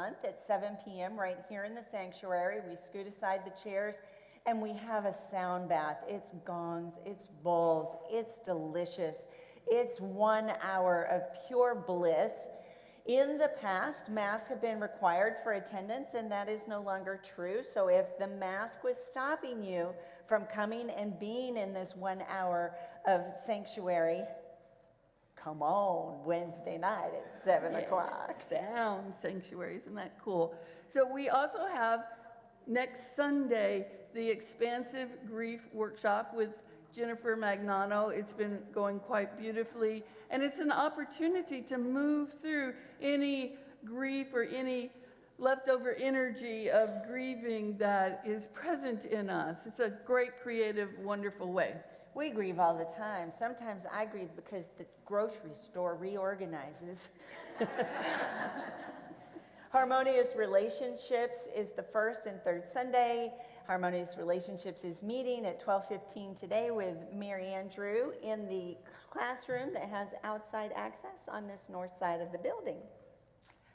month at 7 p.m. right here in the sanctuary. We scoot aside the chairs and we have a sound bath. It's gongs, it's bowls, it's delicious. It's 1 hour of pure bliss. In the past, masks have been required for attendance, and that is no longer true. So if the mask was stopping you from coming and being in this 1 hour of sanctuary, come on Wednesday night at 7 o'clock. Sound sanctuary, isn't that cool? So we also have next Sunday the Expansive Grief Workshop with Jennifer Magnano. It's been going quite beautifully, and it's an opportunity to move through any grief or any leftover energy of grieving that is present in us. It's a great, creative, wonderful way. We grieve all the time. Sometimes I grieve because the grocery store reorganizes. Harmonious Relationships is the first and third Sunday. Harmonious Relationships is meeting at 12:15 today with Mary Ann Drew in the classroom that has outside access on this north side of the building.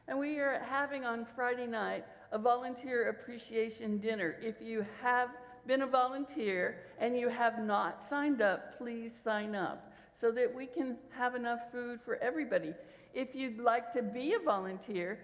And we are having on Friday night a volunteer appreciation dinner. If you have been a volunteer and you have not signed up, please sign up so that we can have enough food for everybody. If you'd like to be a volunteer,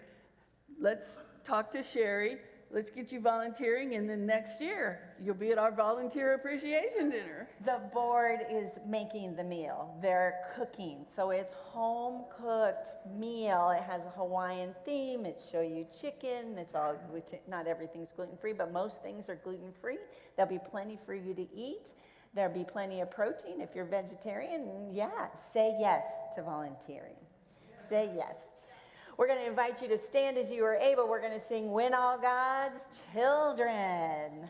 let's talk to Sherry. Let's get you volunteering, and then next year you'll be at our volunteer appreciation dinner. The board is making the meal. They're cooking. So it's home cooked meal. It has a Hawaiian theme. It show you chicken. It's all gluten, not everything's gluten-free, but most things are gluten-free. There'll be plenty for you to eat. There'll be plenty of protein if you're vegetarian. Yeah, say yes to volunteering. Say yes. We're going to invite you to stand as you are able. We're going to sing When All God's Children.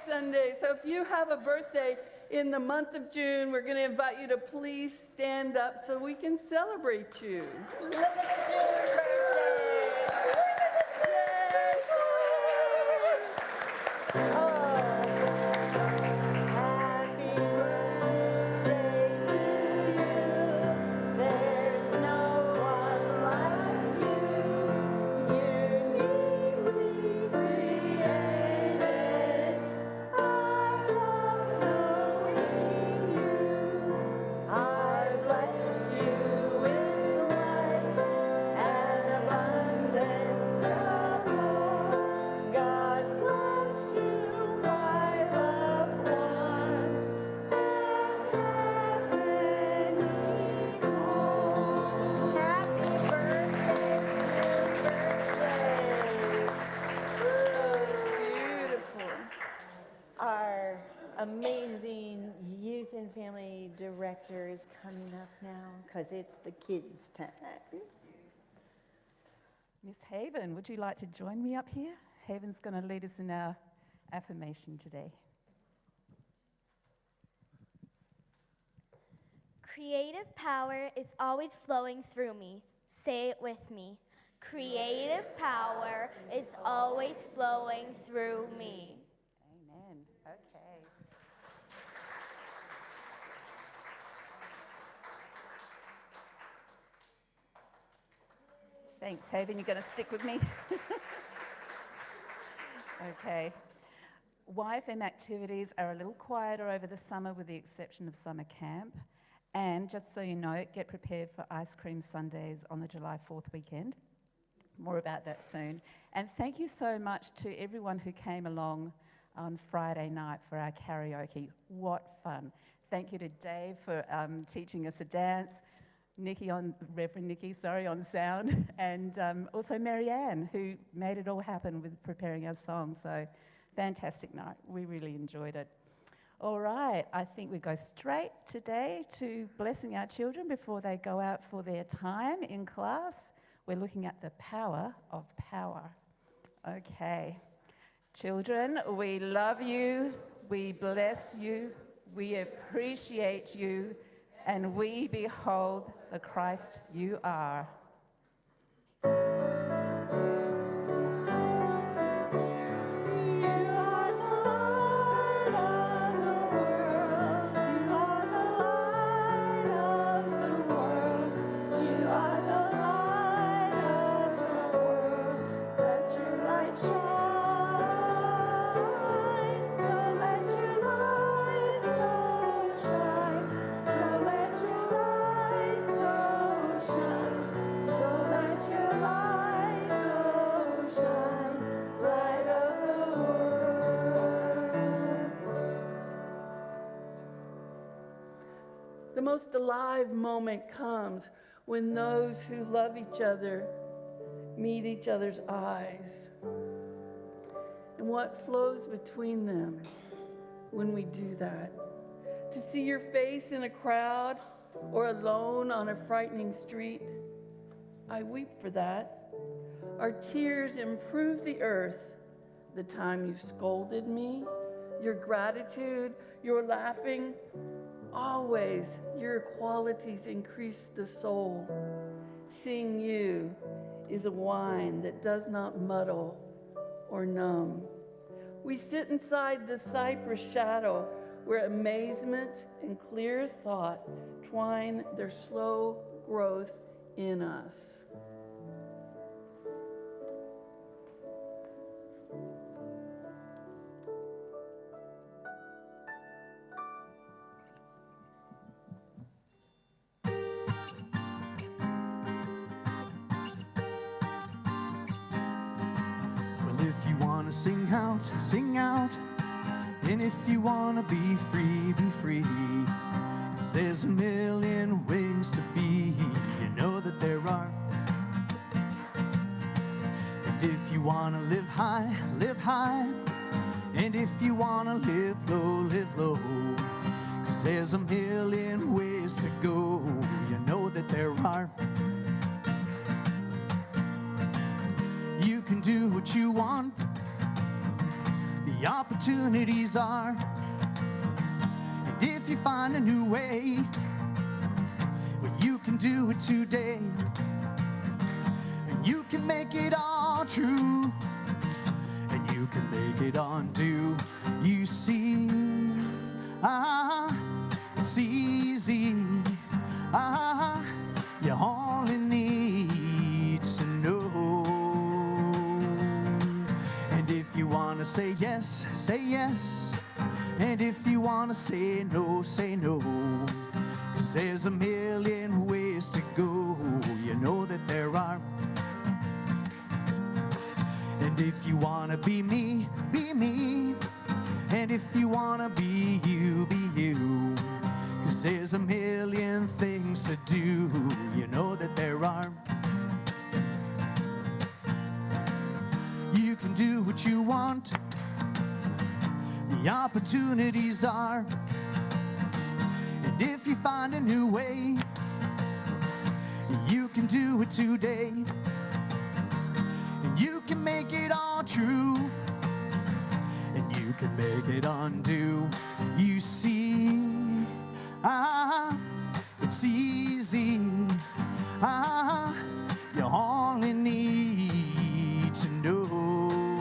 Sunday. So if you have a birthday in the month of June, we're going to invite you to please stand up so we can celebrate you. Look at the June birthday! Yay! Oh. And director is coming up now because it's the kids' time. Miss Haven, would you like to join me up here? Haven's going to lead us in our affirmation today. Creative power is always flowing through me. Say it with me. Creative power is always flowing through me. Amen. Okay. Thanks, Haven. You're going to stick with me? Okay. YFM activities are a little quieter over the summer with the exception of summer camp. And just so you know, get prepared for ice cream Sundays on the July 4th weekend. More about that soon. And thank you so much to everyone who came along on Friday night for our karaoke. What fun. Thank you to Dave for teaching us a dance. Reverend Nikki, on sound, and also Marianne, who made it all happen with preparing our song. So, fantastic night. We really enjoyed it. All right, I think we go straight today to blessing our children before they go out for their time in class. We're looking at the power of power. Okay. Children, we love you, we bless you, we appreciate you, and we behold the Christ you are. The most alive moment comes when those who love each other meet each other's eyes. And what flows between them when we do that. To see your face in a crowd or alone on a frightening street, I weep for that. Our tears improve the earth. The time you scolded me, your gratitude, your laughing, always your qualities increase the soul. Seeing you is a wine that does not muddle or numb. We sit inside the cypress shadow where amazement and clear thought twine their slow growth in us. Sing out, and if you wanna be free, be free. 'Cause there's a million ways to be, you know that there are. And if you wanna live high, and if you wanna live low, 'cause there's a million ways to go, you know that there are. You can do what you want. The opportunities are, and if you find a new way, well, you can do it today, and you can make it all true, and you can make it undo. You see, it's easy, you only need to know. If you wanna say yes, and if you wanna say no, say no. 'Cause there's a million ways to go, you know that there are. And if you wanna be me, be me. And if you wanna be you, be you. 'Cause there's a million things to do, you know that there are. You can do what you want. The opportunities are. And And if you find a new way, you can do it today. And you can make it all true. And you can make it undo. You see, it's easy. You only need to know.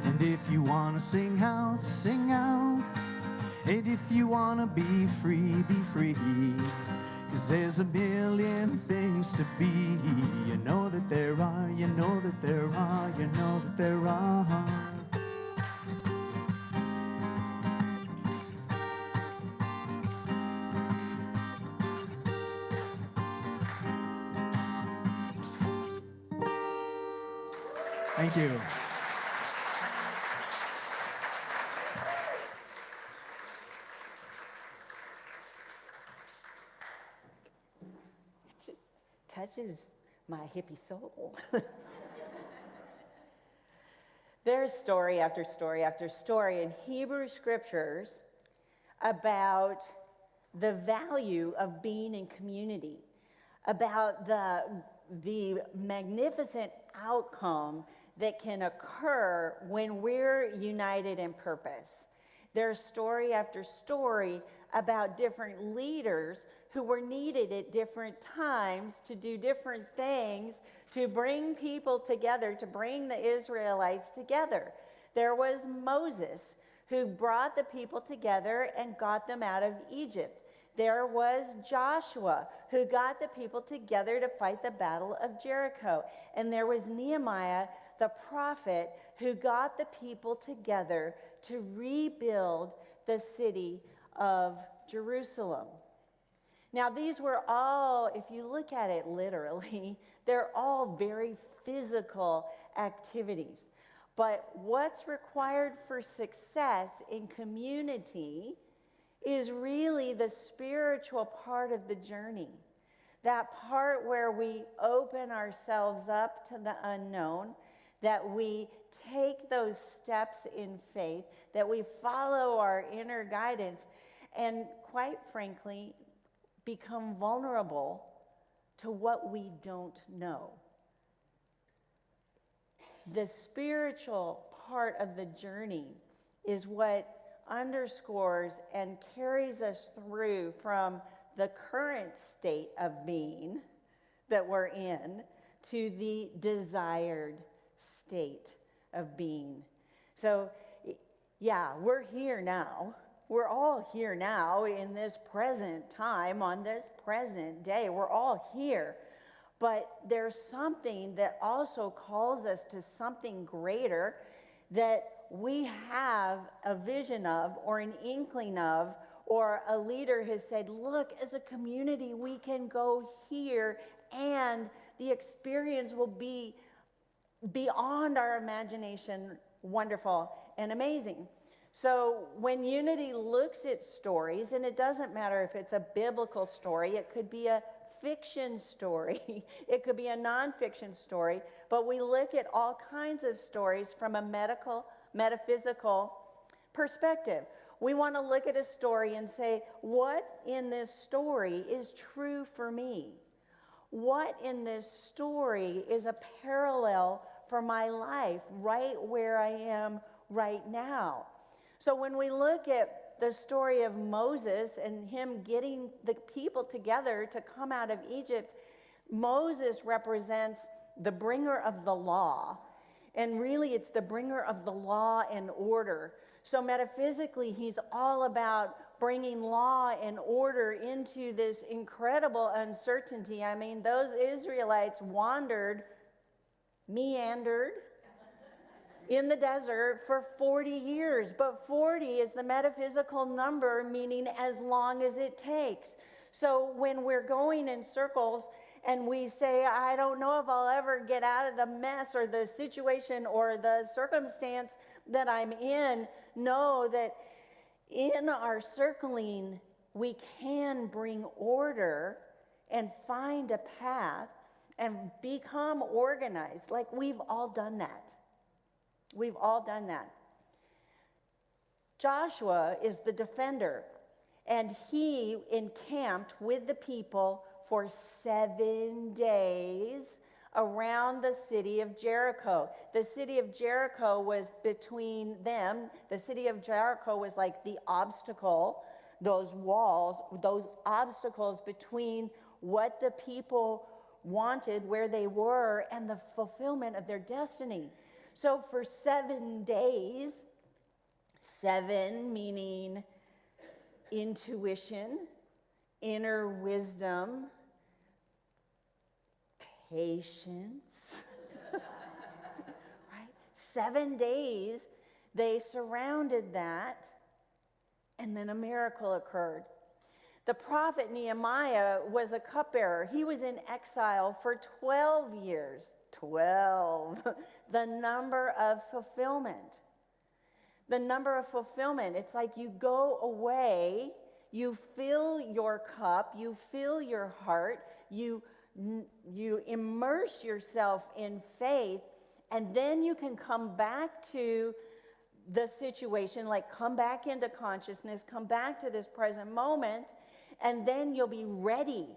And if you wanna sing out, sing out. And if you wanna be free, be free. 'Cause there's a million things to be. You know that there are, you know that there are, you know that there are. Thank you. It just touches my hippie soul. There's story after story after story in Hebrew scriptures about the value of being in community, about the magnificent outcome that can occur when we're united in purpose. There's story after story about different leaders who were needed at different times to do different things to bring people together, to bring the Israelites together. There was Moses, who brought the people together and got them out of Egypt. There was Joshua, who got the people together to fight the battle of Jericho. And there was Nehemiah, the prophet, who got the people together to rebuild the city of Jerusalem. Now, these were all, if you look at it literally, they're all very physical activities. But what's required for success in community is really the spiritual part of the journey. That part where we open ourselves up to the unknown, that we take those steps in faith, that we follow our inner guidance, and quite frankly, become vulnerable to what we don't know. The spiritual part of the journey is what underscores and carries us through from the current state of being that we're in to the desired state of being. So, yeah, we're here now. We're all here now in this present time, on this present day. We're all here. But there's something that also calls us to something greater that we have a vision of, or an inkling of, or a leader has said, look, as a community, we can go here and the experience will be beyond our imagination, wonderful and amazing. So when Unity looks at stories, and it doesn't matter if it's a biblical story, it could be a fiction story, it could be a nonfiction story, but we look at all kinds of stories from a metaphysical perspective. We want to look at a story and say, what in this story is true for me? What in this story is a parallel for my life right where I am right now? So when we look at the story of Moses and him getting the people together to come out of Egypt, Moses represents the bringer of the law. And really, it's the bringer of the law and order. So metaphysically, he's all about bringing law and order into this incredible uncertainty. I mean, those Israelites meandered in the desert for 40 years. But 40 is the metaphysical number, meaning as long as it takes. So when we're going in circles and we say, I don't know if I'll ever get out of the mess or the situation or the circumstance that I'm in, know that in our circling, we can bring order and find a path and become organized. Like, we've all done that. We've all done that. Joshua is the defender. And he encamped with the people for 7 days around the city of Jericho. The city of Jericho was between them. The city of Jericho was like the obstacle, those walls, those obstacles between what the people wanted, where they were, and the fulfillment of their destiny. So for 7 days, 7 meaning intuition, inner wisdom, patience, right? 7 days, they surrounded that, and then a miracle occurred. The prophet Nehemiah was a cupbearer. He was in exile for 12 years. 12, the number of fulfillment. The number of fulfillment. It's like you go away, you fill your cup, you fill your heart, you immerse yourself in faith, and then you can come back to the situation, like come back into consciousness, come back to this present moment, and then you'll be ready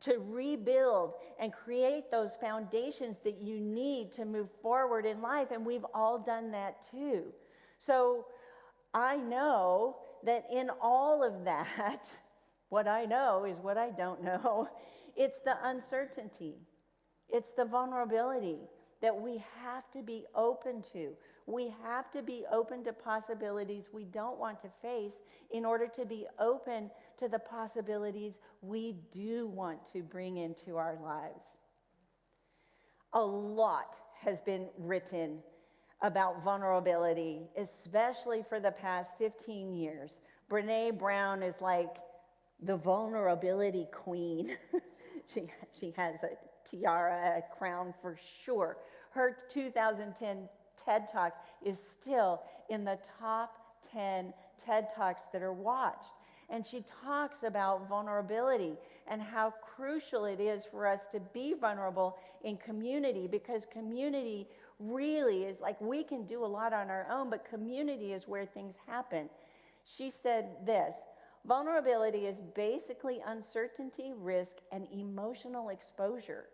to rebuild and create those foundations that you need to move forward in life. And we've all done that too. So I know that in all of that, what I know is what I don't know. It's the uncertainty. It's the vulnerability that we have to be open to. We have to be open to possibilities we don't want to face in order to be open to the possibilities we do want to bring into our lives. A lot has been written about vulnerability, especially for the past 15 years. Brené Brown is like the vulnerability queen. She has a tiara, a crown for sure. Her 2010 TED Talk is still in the top 10 TED Talks that are watched. And she talks about vulnerability and how crucial it is for us to be vulnerable in community, because community really is like, we can do a lot on our own, but community is where things happen. She said this: vulnerability is basically uncertainty, risk, and emotional exposure.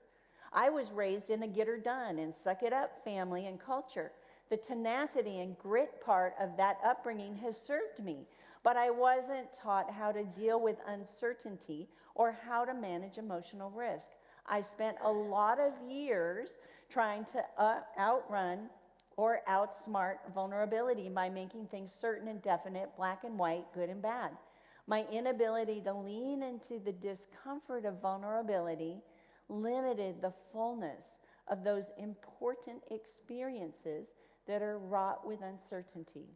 I was raised in a get her done and suck it up family and culture. The tenacity and grit part of that upbringing has served me, but I wasn't taught how to deal with uncertainty or how to manage emotional risk. I spent a lot of years trying to outrun or outsmart vulnerability by making things certain and definite, black and white, good and bad. My inability to lean into the discomfort of vulnerability limited the fullness of those important experiences that are wrought with uncertainty.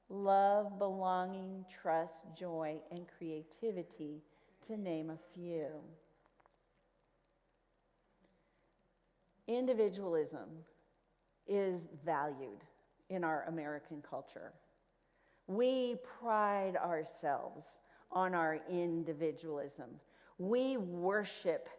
Love, belonging, trust, joy, and creativity, to name a few. Individualism is valued in our American culture. We pride ourselves on our individualism. We worship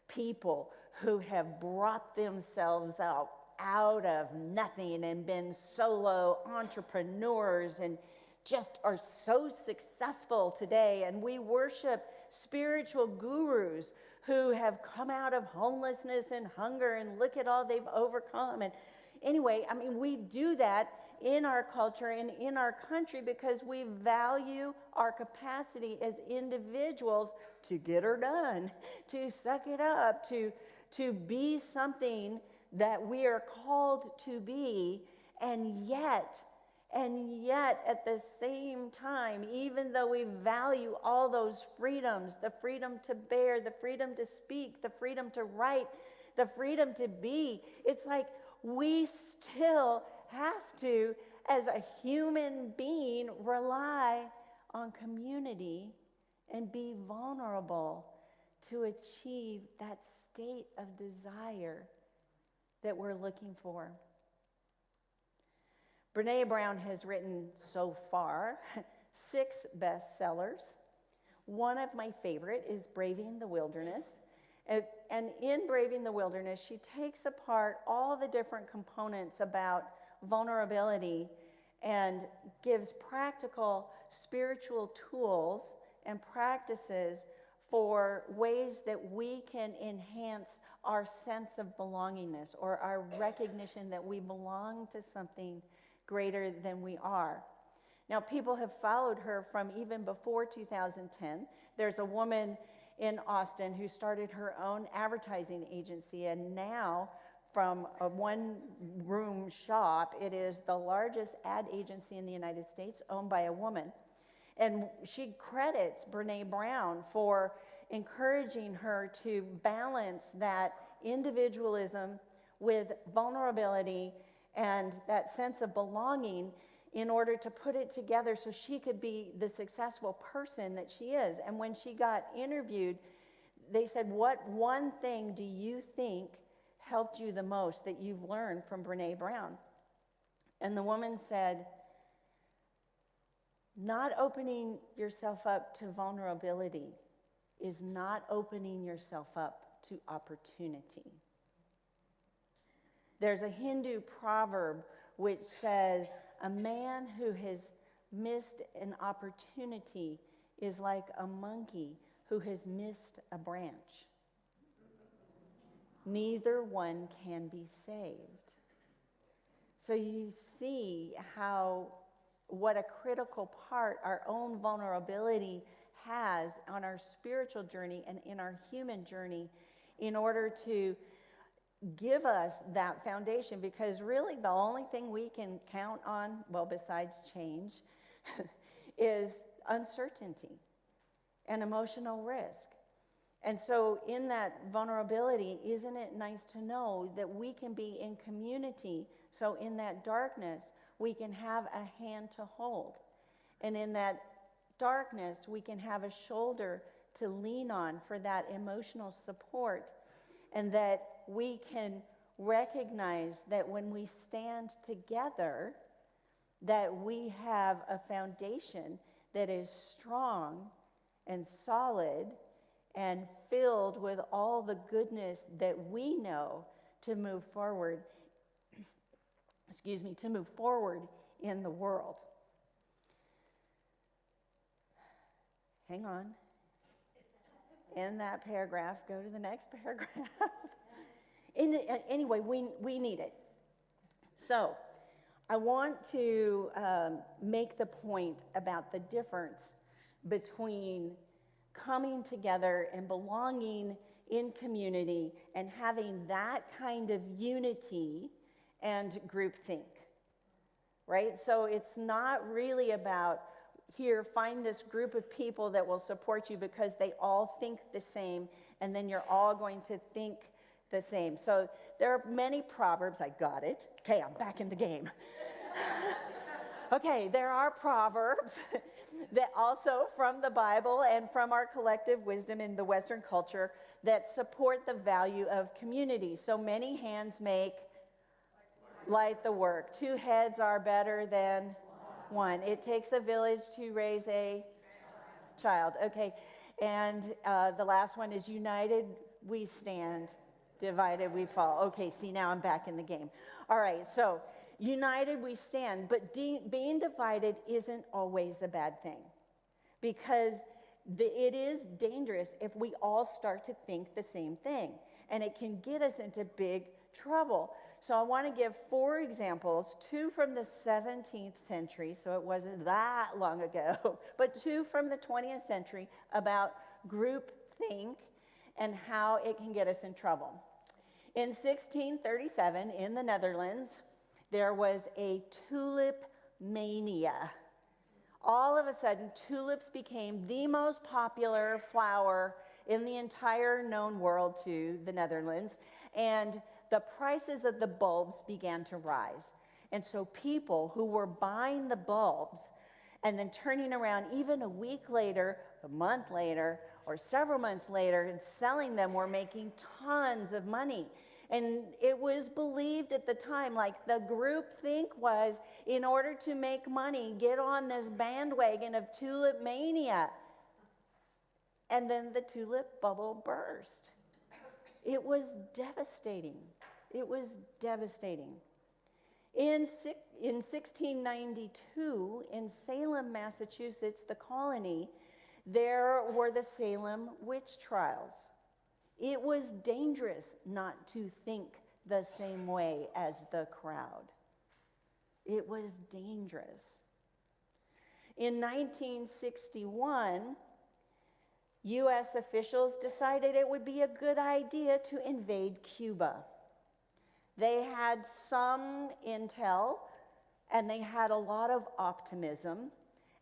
people who have brought themselves out of nothing and been solo entrepreneurs and just are so successful today. And we worship spiritual gurus who have come out of homelessness and hunger, and look at all they've overcome. And anyway, I mean, we do that in our culture and in our country because we value our capacity as individuals to get her done, to suck it up, to be something that we are called to be. And yet at the same time, even though we value all those freedoms, the freedom to bear, the freedom to speak, the freedom to write, the freedom to be, it's like we still have to, as a human being, rely on community and be vulnerable to achieve that state of desire that we're looking for. Brené Brown has written so far 6 bestsellers. One of my favorite is Braving the Wilderness. And in Braving the Wilderness, she takes apart all the different components about vulnerability and gives practical spiritual tools and practices for ways that we can enhance our sense of belongingness or our recognition that we belong to something greater than we are. Now, people have followed her from even before 2010. There's a woman in Austin who started her own advertising agency, and now from a one-room shop, it is the largest ad agency in the United States owned by a woman. And she credits Brene Brown for encouraging her to balance that individualism with vulnerability and that sense of belonging in order to put it together so she could be the successful person that she is. And when she got interviewed, they said, "What one thing do you think helped you the most that you've learned from Brene Brown?" And the woman said, "Not opening yourself up to vulnerability is not opening yourself up to opportunity." There's a Hindu proverb which says, "A man who has missed an opportunity is like a monkey who has missed a branch. Neither one can be saved." So you see what a critical part our own vulnerability has on our spiritual journey and in our human journey in order to give us that foundation, because really the only thing we can count on, well, besides change, is uncertainty and emotional risk. And so in that vulnerability, isn't it nice to know that we can be in community, so in that darkness, we can have a hand to hold. And in that darkness, we can have a shoulder to lean on for that emotional support, and that we can recognize that when we stand together, that we have a foundation that is strong and solid and filled with all the goodness that we know to move forward, to move forward in the world. Hang on. In that paragraph, go to the next paragraph. Anyway, we need it. So I want to make the point about the difference between coming together and belonging in community and having that kind of unity and groupthink, right? So it's not really about, here, find this group of people that will support you because they all think the same, and then you're all going to think the same. So there are many proverbs. I got it. Okay, I'm back in the game. Okay, there are proverbs that also from the Bible and from our collective wisdom in the Western culture that support the value of community. So many hands make light the work. Two heads are better than one. It takes a village to raise a child. Okay, and the last one is united we stand, divided we fall. Okay, see, now I'm back in the game. All right, so united we stand, but being divided isn't always a bad thing, because it is dangerous if we all start to think the same thing, and it can get us into big trouble. So I want to give 4 examples, 2 from the 17th century, so it wasn't that long ago, but 2 from the 20th century about groupthink and how it can get us in trouble. In 1637, in the Netherlands, there was a tulip mania. All of a sudden, tulips became the most popular flower in the entire known world to the Netherlands, and the prices of the bulbs began to rise. And so people who were buying the bulbs and then turning around even a week later, a month later, or several months later and selling them were making tons of money. And it was believed at the time, like the group think was, in order to make money, get on this bandwagon of tulip mania. And then the tulip bubble burst. It was devastating. It was devastating. In 1692, in Salem, Massachusetts, the colony, there were the Salem witch trials. It was dangerous not to think the same way as the crowd. It was dangerous. In 1961, U.S. officials decided it would be a good idea to invade Cuba. They had some intel and they had a lot of optimism,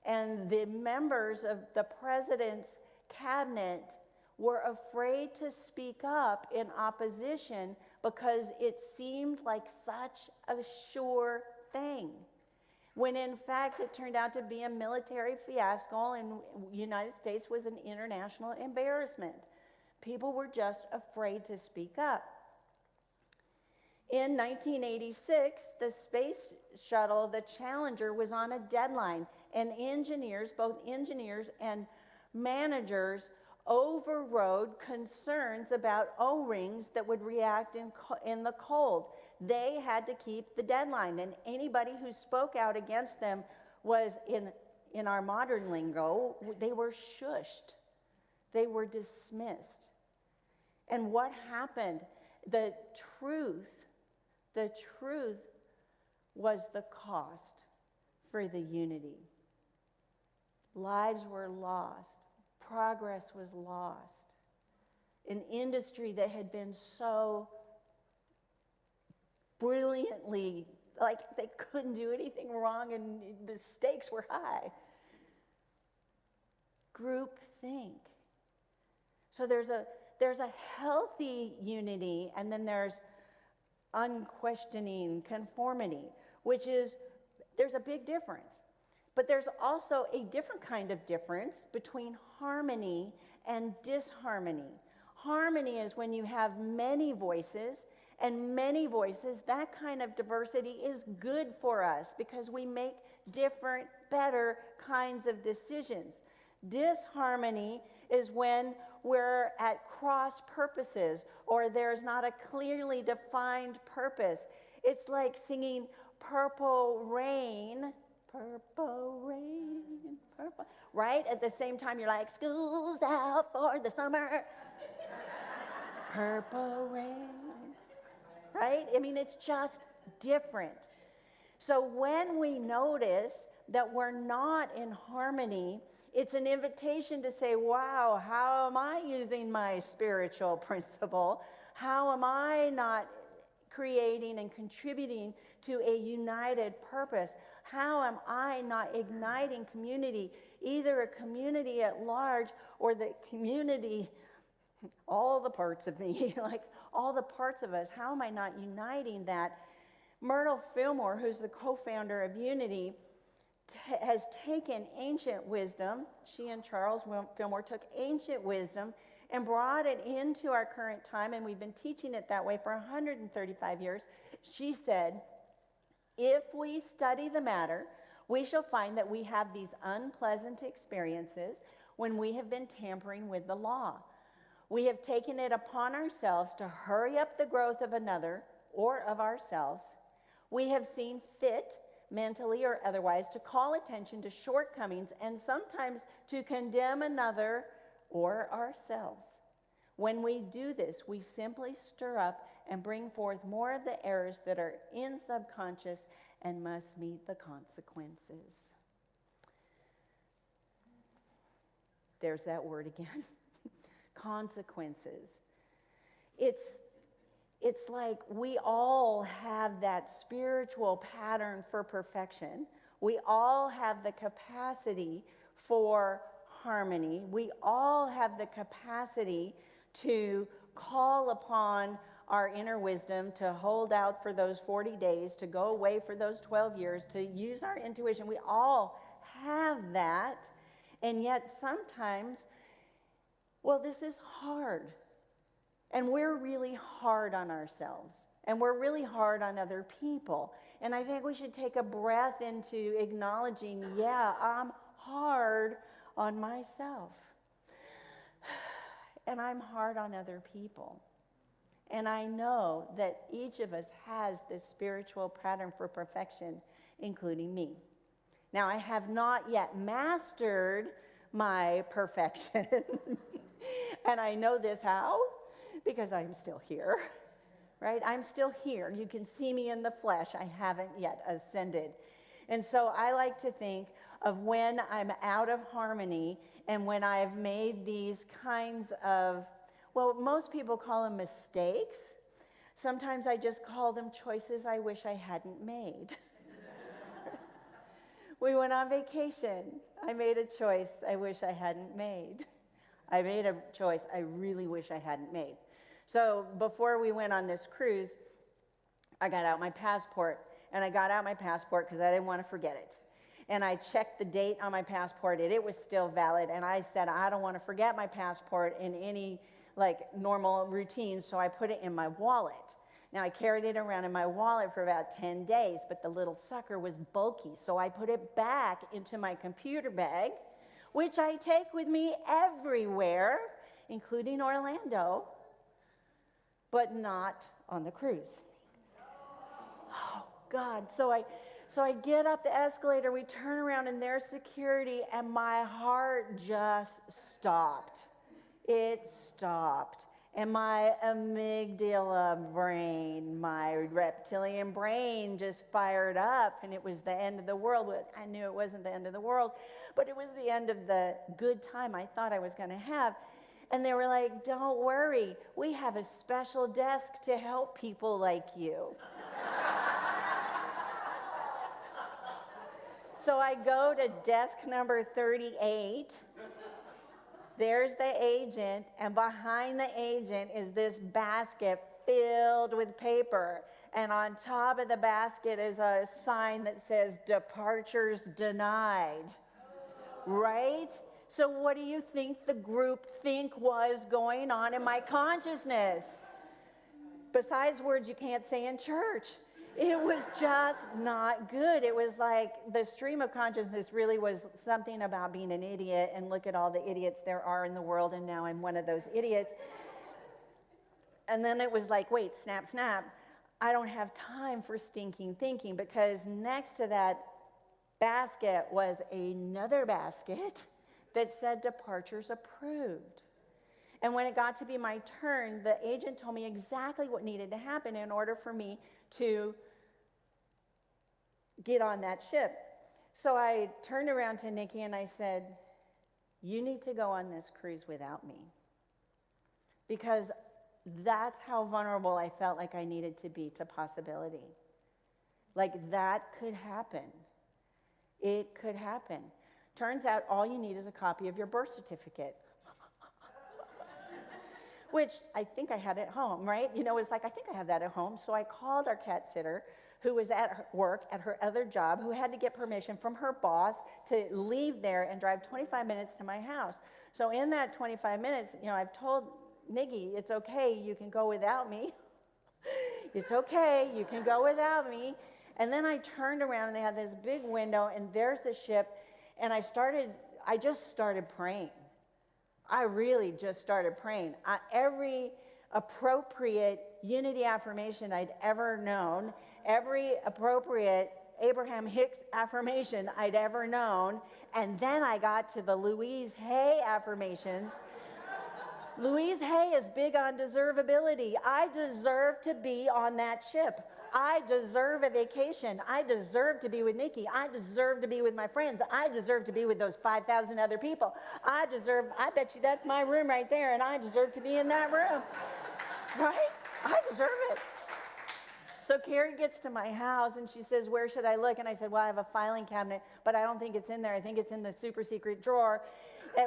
and the members of the president's cabinet were afraid to speak up in opposition because it seemed like such a sure thing, when in fact it turned out to be a military fiasco and the United States was an international embarrassment. People were just afraid to speak up. In 1986, the space shuttle, the Challenger, was on a deadline, and engineers, both engineers and managers, overrode concerns about O-rings that would react in the cold. They had to keep the deadline, and anybody who spoke out against them was, in our modern lingo, they were shushed. They were dismissed. And what happened? The truth was the cost for the unity. Lives were lost. Progress was lost. An industry that had been so brilliantly, like they couldn't do anything wrong and the stakes were high. Groupthink. So there's a healthy unity, and then there's unquestioning conformity, which is, there's a big difference. But there's also a different kind of difference between harmony and disharmony. Harmony is when you have many voices, and many voices, that kind of diversity is good for us because we make different, better kinds of decisions. Disharmony is when we're at cross purposes or there's not a clearly defined purpose. It's like singing Purple Rain, purple rain, purple, right? At the same time, you're like, school's out for the summer. Purple rain, right? I mean, it's just different. So when we notice that we're not in harmony, it's an invitation to say, wow, how am I using my spiritual principle? How am I not creating and contributing to a united purpose? How am I not igniting community, either a community at large or the community, all the parts of me, like all the parts of us, how am I not uniting that? Myrtle Fillmore, who's the co-founder of Unity, has taken ancient wisdom. She and Charles Fillmore took ancient wisdom and brought it into our current time, and we've been teaching it that way for 135 years. She said, if we study the matter, we shall find that we have these unpleasant experiences when we have been tampering with the law. We have taken it upon ourselves to hurry up the growth of another or of ourselves. We have seen fit, mentally or otherwise, to call attention to shortcomings and sometimes to condemn another or ourselves. When we do this, we simply stir up and bring forth more of the errors that are in subconscious and must meet the consequences. There's that word again. Consequences. It's like we all have that spiritual pattern for perfection. We all have the capacity for harmony. We all have the capacity to call upon our inner wisdom, to hold out for those 40 days, to go away for those 12 years, to use our intuition. We all have that. And yet sometimes, well, this is hard. And we're really hard on ourselves. And we're really hard on other people. And I think we should take a breath into acknowledging, yeah, I'm hard on myself. And I'm hard on other people. And I know that each of us has this spiritual pattern for perfection, including me. Now, I have not yet mastered my perfection. And I know this how? Because I'm still here, right? I'm still here. You can see me in the flesh. I haven't yet ascended. And so I like to think of when I'm out of harmony and when I've made these kinds of, well, most people call them mistakes. Sometimes I just call them choices I wish I hadn't made. We went on vacation. I made a choice I wish I hadn't made. I made a choice I really wish I hadn't made. So before we went on this cruise, I got out my passport. And I got out my passport because I didn't want to forget it. And I checked the date on my passport, and it was still valid. And I said, I don't want to forget my passport in any normal routine, so I put it in my wallet. Now, I carried it around in my wallet for about 10 days, but the little sucker was bulky, so I put it back into my computer bag, which I take with me everywhere, including Orlando, but not on the cruise. Oh, God. So I get up the escalator, we turn around, and there's security, and my heart just stopped. It stopped. And my amygdala brain, my reptilian brain just fired up, and it was the end of the world. I knew it wasn't the end of the world, but it was the end of the good time I thought I was going to have. And they were like, don't worry, we have a special desk to help people like you. So I go to desk number 38. There's the agent, and behind the agent is this basket filled with paper. And on top of the basket is a sign that says, departures denied. Right? So what do you think the group think was going on in my consciousness? Besides words you can't say in church. It was just not good. It was like the stream of consciousness really was something about being an idiot, and look at all the idiots there are in the world, and now I'm one of those idiots. And then it was like, wait, snap, snap. I don't have time for stinking thinking, because next to that basket was another basket that said departures approved. And when it got to be my turn, the agent told me exactly what needed to happen in order for me to get on that ship. So I turned around to Nikki and I said, you need to go on this cruise without me. Because that's how vulnerable I felt like I needed to be to possibility. Like that could happen. It could happen. Turns out all you need is a copy of your birth certificate. Which I think I had at home, right? You know, it's like, I think I have that at home. So I called our cat sitter, who was at work at her other job, who had to get permission from her boss to leave there and drive 25 minutes to my house. So in that 25 minutes, you know, I've told Miggy, it's okay, you can go without me. It's okay, you can go without me. And then I turned around and they had this big window, and there's the ship, and I just started praying. I really just started praying. Every appropriate unity affirmation I'd ever known, every appropriate Abraham Hicks affirmation I'd ever known, and then I got to the Louise Hay affirmations. Louise Hay is big on deservability. I deserve to be on that ship. I deserve a vacation. I deserve to be with Nikki. I deserve to be with my friends. I deserve to be with those 5,000 other people. I bet you that's my room right there, and I deserve to be in that room. Right? I deserve it. So Carrie gets to my house, and she says, where should I look? And I said, well, I have a filing cabinet, but I don't think it's in there. I think it's in the super secret drawer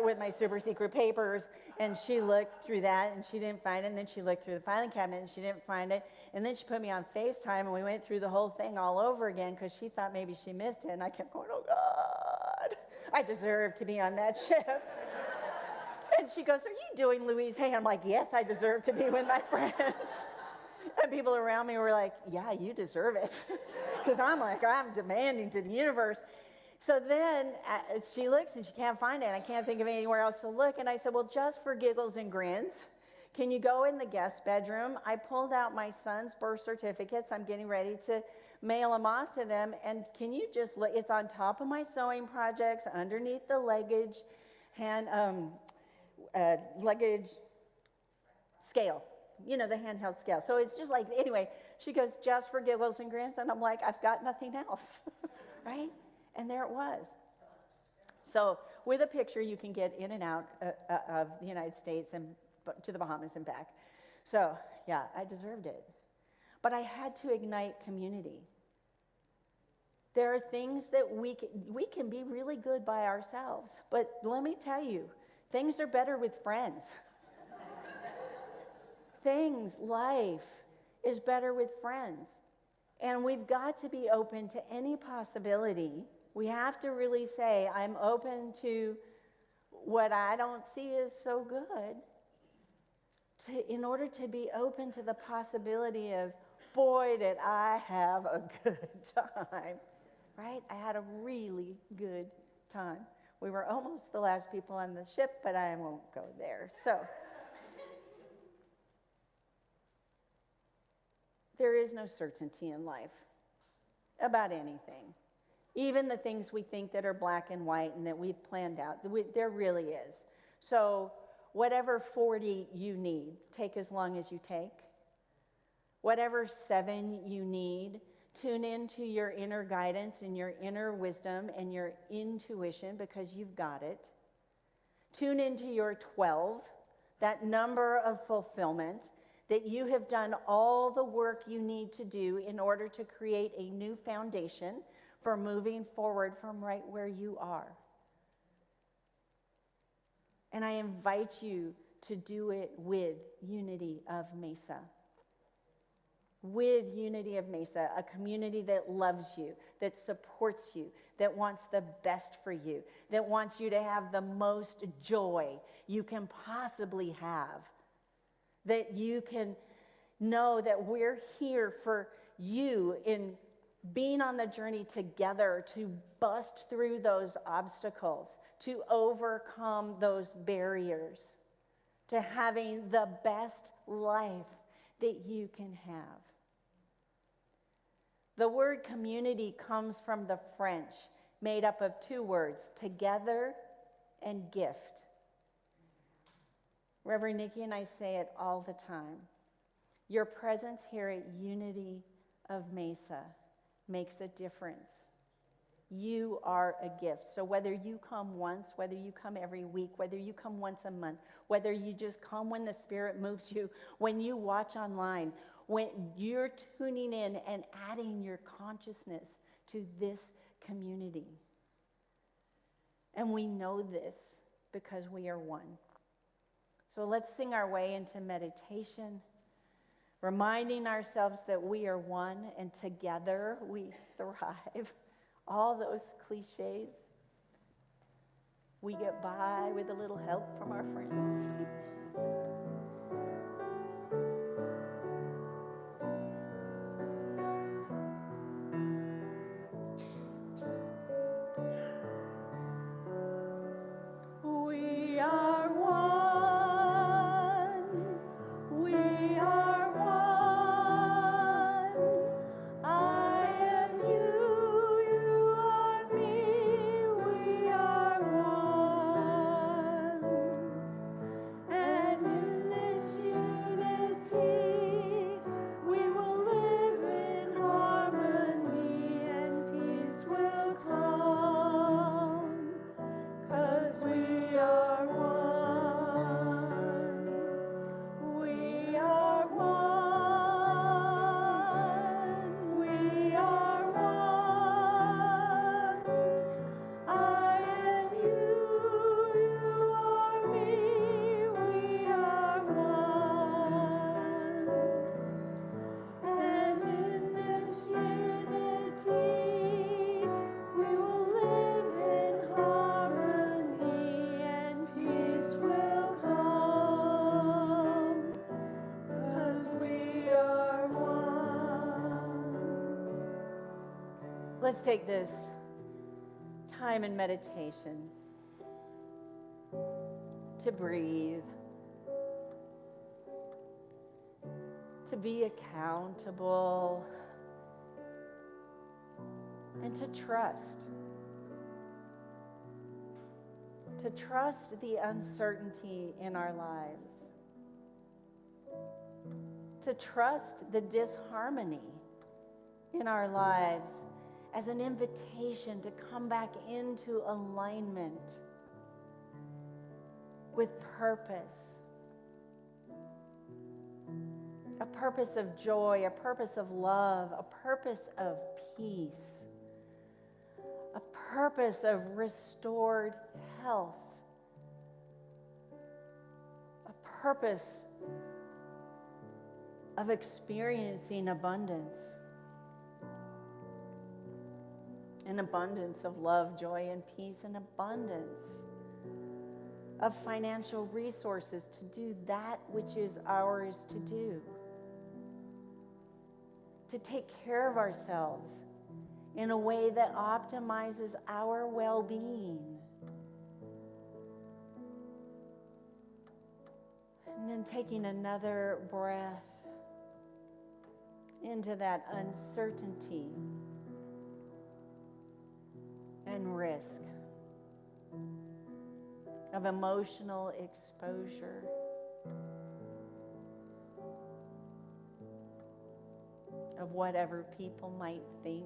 with my super secret papers. And she looked through that, and she didn't find it. And then she looked through the filing cabinet, and she didn't find it. And then she put me on FaceTime, and we went through the whole thing all over again because she thought maybe she missed it. And I kept going, oh, God, I deserve to be on that ship. And she goes, are you doing Louise Hay? I'm like, yes, I deserve to be with my friends. And people around me were like, yeah, you deserve it. Because I'm demanding to the universe. So then she looks and she can't find it. And I can't think of anywhere else to look. And I said, well, just for giggles and grins, Can you go in the guest bedroom? I pulled out my son's birth certificates. I'm getting ready to mail them off to them. And can you just look? It's on top of my sewing projects, underneath the luggage luggage scale, you know, the handheld scale. So it's just like, anyway, she goes, just for giggles and grins. And I'm like, I've got nothing else, right? And there it was. So with a picture, you can get in and out of the United States and to the Bahamas and back. So yeah, I deserved it. But I had to ignite community. There are things that we can be really good by ourselves. But let me tell you, things are better with friends. Life is better with friends. And we've got to be open to any possibility. We have to really say, I'm open to what I don't see is so good, in order to be open to the possibility of, boy, did I have a good time, right? I had a really good time. We were almost the last people on the ship, but I won't go there. So there is no certainty in life about anything. Even the things we think that are black and white and that we've planned out, there really is. So whatever 40 you need, take as long as you take. Whatever 7 you need, tune into your inner guidance and your inner wisdom and your intuition, because you've got it. Tune into your 12, that number of fulfillment, that you have done all the work you need to do in order to create a new foundation for moving forward from right where you are. And I invite you to do it with Unity of Mesa. With Unity of Mesa, a community that loves you, that supports you, that wants the best for you, that wants you to have the most joy you can possibly have, that you can know that we're here for you in being on the journey together to bust through those obstacles, to overcome those barriers, to having the best life that you can have. The word community comes from the French, made up of 2 words, together and gift. Reverend Nikki and I say it all the time. Your presence here at Unity of Mesa makes a difference. You are a gift. So whether you come once, whether you come every week, whether you come once a month, whether you just come when the Spirit moves you, when you watch online, when you're tuning in and adding your consciousness to this community. And we know this because we are one. So let's sing our way into meditation, reminding ourselves that we are one and together we thrive. All those cliches, we get by with a little help from our friends. We are one. We are one. I am you, you are me. We are one. And in this unity, we will live in harmony and peace will come. 'Cause we are one. We are one. We are one. I am you, you are me. We are one. And in this unity, we will live in harmony and peace will come. 'Cause we are one. Let's take this time in meditation to breathe, to be accountable, and to trust. To trust the uncertainty in our lives. To trust the disharmony in our lives as an invitation to come back into alignment with purpose. A purpose of joy, a purpose of love, a purpose of peace, a purpose of restored health, a purpose of experiencing abundance. An abundance of love, joy, and peace, an abundance of financial resources to do that which is ours to do. To take care of ourselves in a way that optimizes our well-being. And then taking another breath into that uncertainty and risk of emotional exposure. Of whatever people might think.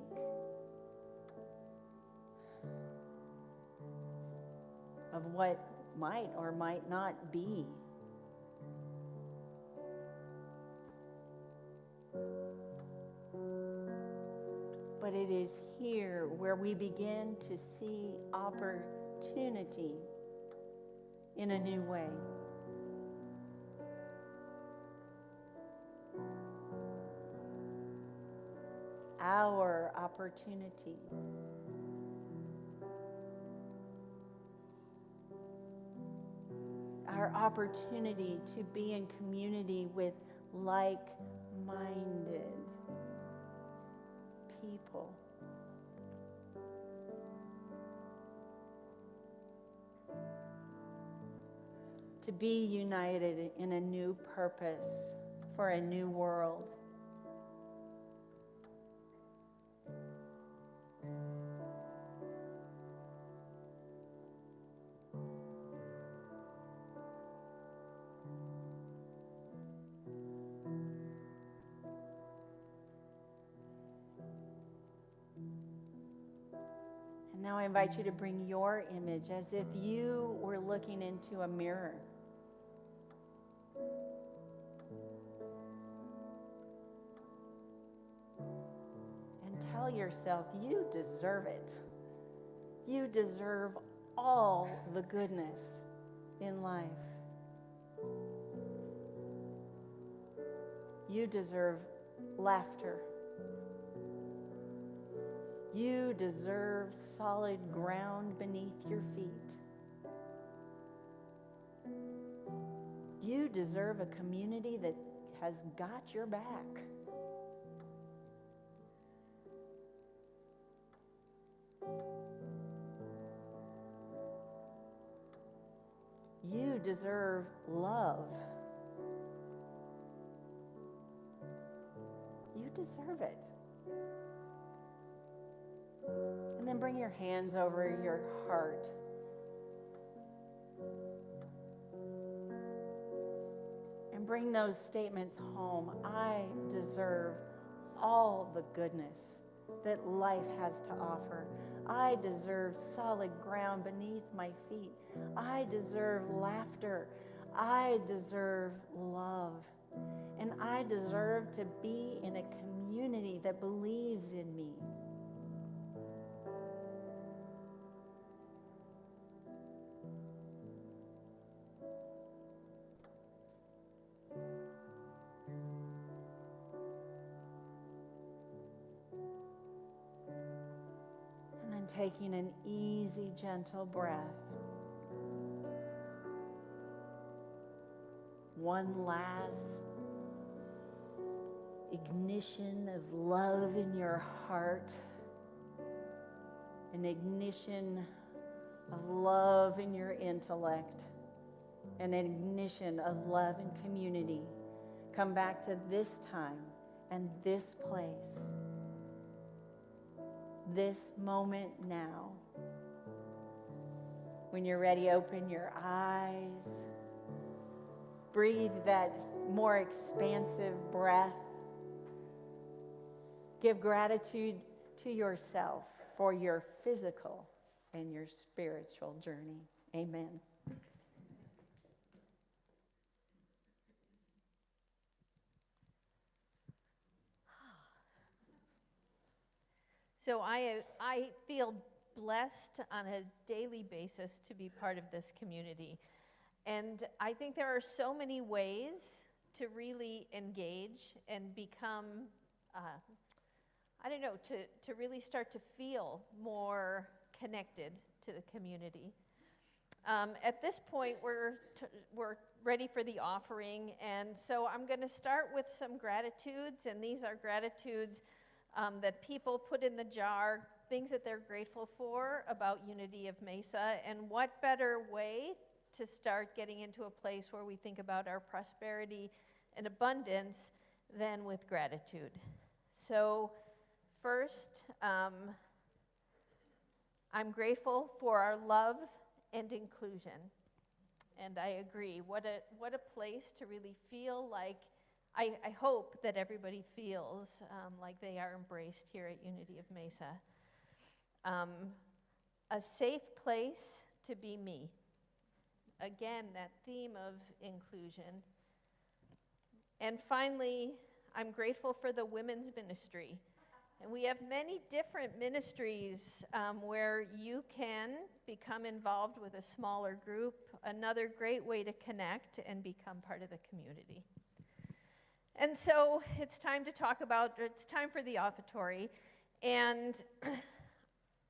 Of what might or might not be. But it is here where we begin to see opportunity in a new way. Our opportunity. Our opportunity to be in community with like-minded people. To be united in a new purpose for a new world. And now I invite you to bring your image as if you were looking into a mirror. And tell yourself, you deserve it. You deserve all the goodness in life. You deserve laughter. You deserve solid ground beneath your feet. You deserve a community that has got your back. You deserve love. You deserve it. And then bring your hands over your heart. And bring those statements home. I deserve all the goodness that life has to offer. I deserve solid ground beneath my feet. I deserve laughter. I deserve love. And I deserve to be in a community that believes in me. Taking an easy, gentle breath. One last ignition of love in your heart. An ignition of love in your intellect. An ignition of love and community. come back to this time and this place, this moment now. When you're ready, open your eyes. Breathe that more expansive breath. Give gratitude to yourself for your physical and your spiritual journey. Amen. So I feel blessed on a daily basis to be part of this community. And I think there are so many ways to really engage and become, to really start to feel more connected to the community. At this point, we're ready for the offering, and so I'm going to start with some gratitudes, and these are gratitudes that people put in the jar, things that they're grateful for about Unity of Mesa, and what better way to start getting into a place where we think about our prosperity and abundance than with gratitude. So first, I'm grateful for our love and inclusion. And I agree, what a place to really feel like, I hope that everybody feels like they are embraced here at Unity of Mesa. A safe place to be me. Again, that theme of inclusion. And finally, I'm grateful for the women's ministry. And we have many different ministries where you can become involved with a smaller group, another great way to connect and become part of the community. And so it's time for the offertory. And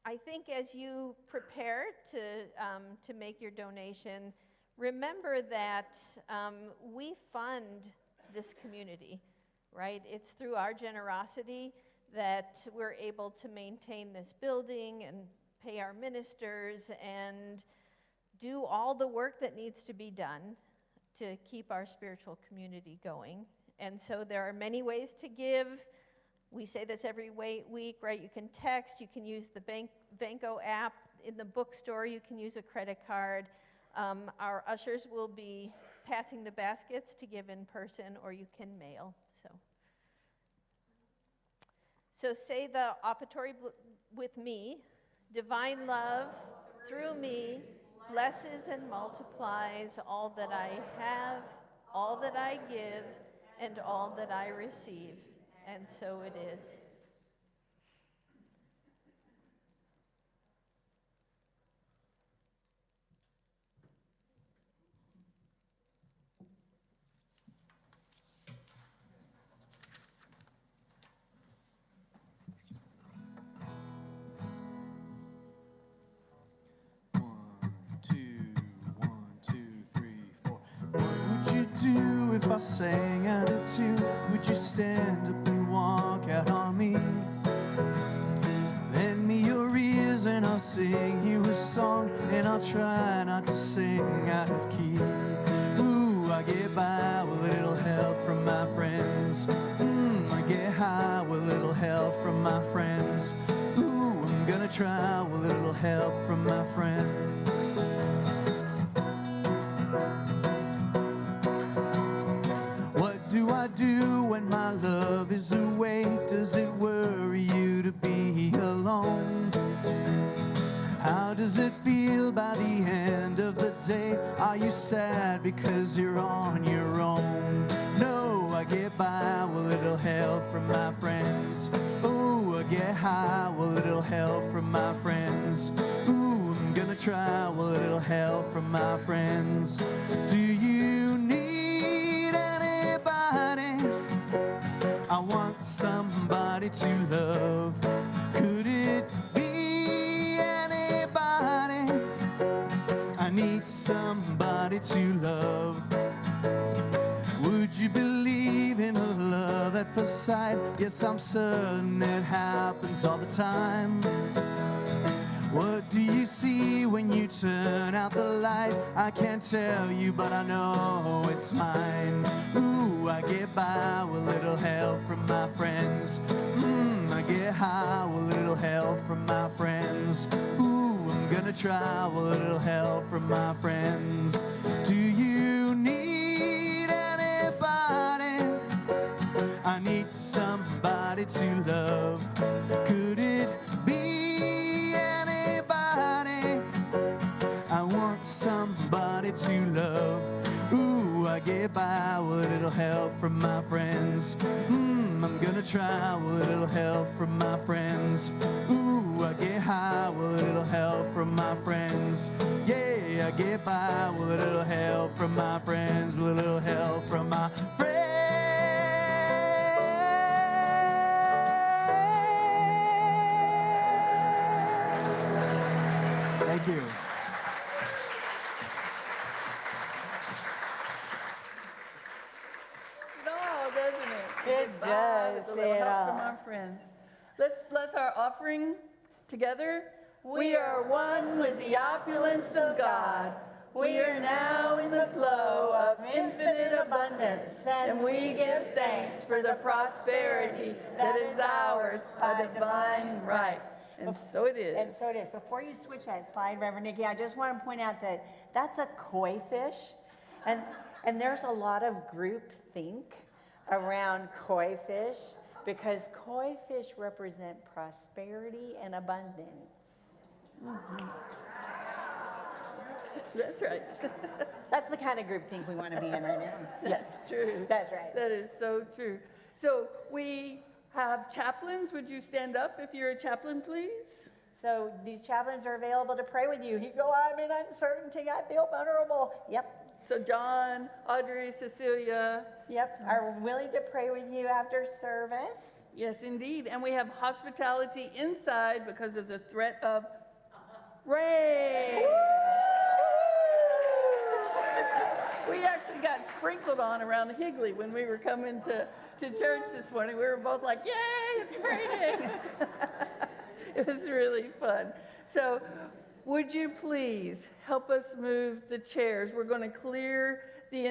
I think as you prepare to make your donation, remember that we fund this community, right? It's through our generosity that we're able to maintain this building and pay our ministers and do all the work that needs to be done to keep our spiritual community going. And so there are many ways to give. We say this every week, right? You can text, you can use the Vanco app. In the bookstore, you can use a credit card. Our ushers will be passing the baskets to give in person, or you can mail. So say the offertory with me. Divine love through me blesses and multiplies all that I have, all that I give, and all that I receive. And so it is. If I sang out of tune, would you stand up and walk out on me? Lend me your ears and I'll sing you a song, and I'll try not to sing out of key. Ooh, I get by with a little help from my friends. I get high with a little help from my friends. Ooh, I'm gonna try with a little help from my friends. Do when my love is away? Does it worry you to be alone? How does it feel by the end of the day? Are you sad because you're on your own? No, I get by with a little help from my friends. Ooh, I get high with a little help from my friends. Ooh, I'm gonna try with a little help from my friends. Do you need anybody? I want somebody to love. Could it be anybody? I need somebody to love. Would you believe in a love at first sight? Yes, I'm certain it happens all the time. What do you see when you turn out the light? I can't tell you, but I know it's mine. Ooh, I get by with a little help from my friends. I get high with a little help from my friends. Ooh, I'm gonna try with a little help from my friends. Do you need anybody? I need somebody to love. Could it be anybody? I want somebody to love. Ooh, I get by with a little help from my friends. I'm gonna try with a little help from my friends. Ooh, I get high with a little help from my friends. Yeah, I get by with a little help from my friends, with a little help from my friends. Thank you. No, doesn't it? It Goodbye, does, with a little it help from all. our friends. Let's bless our offering together. We are one with the opulence of God. We are now in the flow of infinite abundance, and we give thanks for the prosperity that is ours by divine right. And so it is. And so it is. Before you switch that slide, Reverend Nikki, I just want to point out that that's a koi fish. And there's a lot of group think around koi fish because koi fish represent prosperity and abundance. That's right. That's the kind of group think we want to be in right now. That's true. That's right. That is so true. So we have chaplains. Would you stand up if you're a chaplain, please? So these chaplains are available to pray with you. You go, I'm in uncertainty. I feel vulnerable. Yep. So John, Audrey, Cecilia. Yep. Are willing to pray with you after service. Yes, indeed. And we have hospitality inside because of the threat of rain. We actually got sprinkled on around Higley when we were coming to church this morning. We were both like, yay, it's raining. It was really fun. So would you please help us move the chairs? We're going to clear the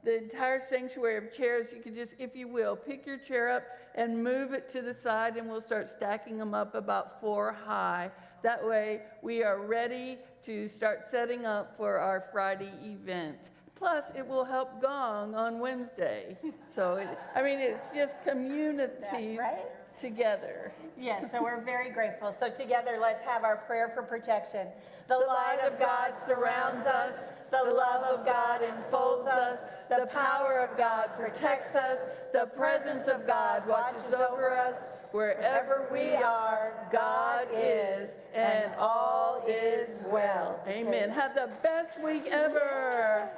entire sanctuary of chairs. You could just, if you will, pick your chair up and move it to the side, and we'll start stacking them up about 4 high. That way we are ready to start setting up for our Friday event. Plus, it will help Gong on Wednesday. So, it's just community Right? together. Yes, so we're very grateful. So together, let's have our prayer for protection. The light of God surrounds us. The love of God enfolds us. The power of God protects us. The presence of God watches over us. Wherever we are, God is, and all is well. Amen. Have the best week ever.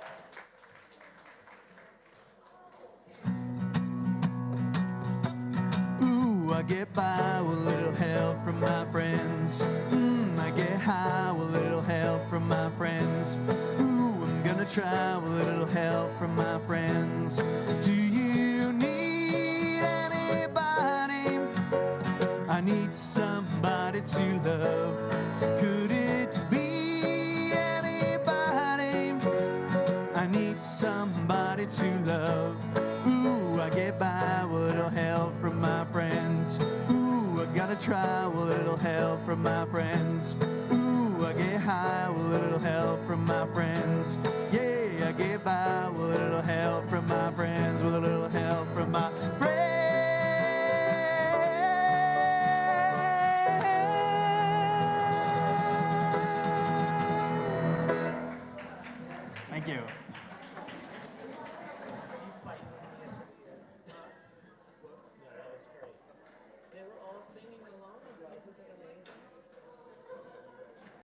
Ooh, I get by with a little help from my friends. I get high with a little help from my friends. Ooh, I'm gonna try with a little help from my friends. Do you need anybody? I need somebody to love. Could it be anybody? I need somebody to love. Ooh, I get by with a little help from my friends. Ooh, I gotta try with a little help from my friends. Ooh, I get high with a little help from my friends. Yeah, I get by with a little help from my friends, with a little help from my friends. Thank you. They were all singing along. Wasn't that amazing?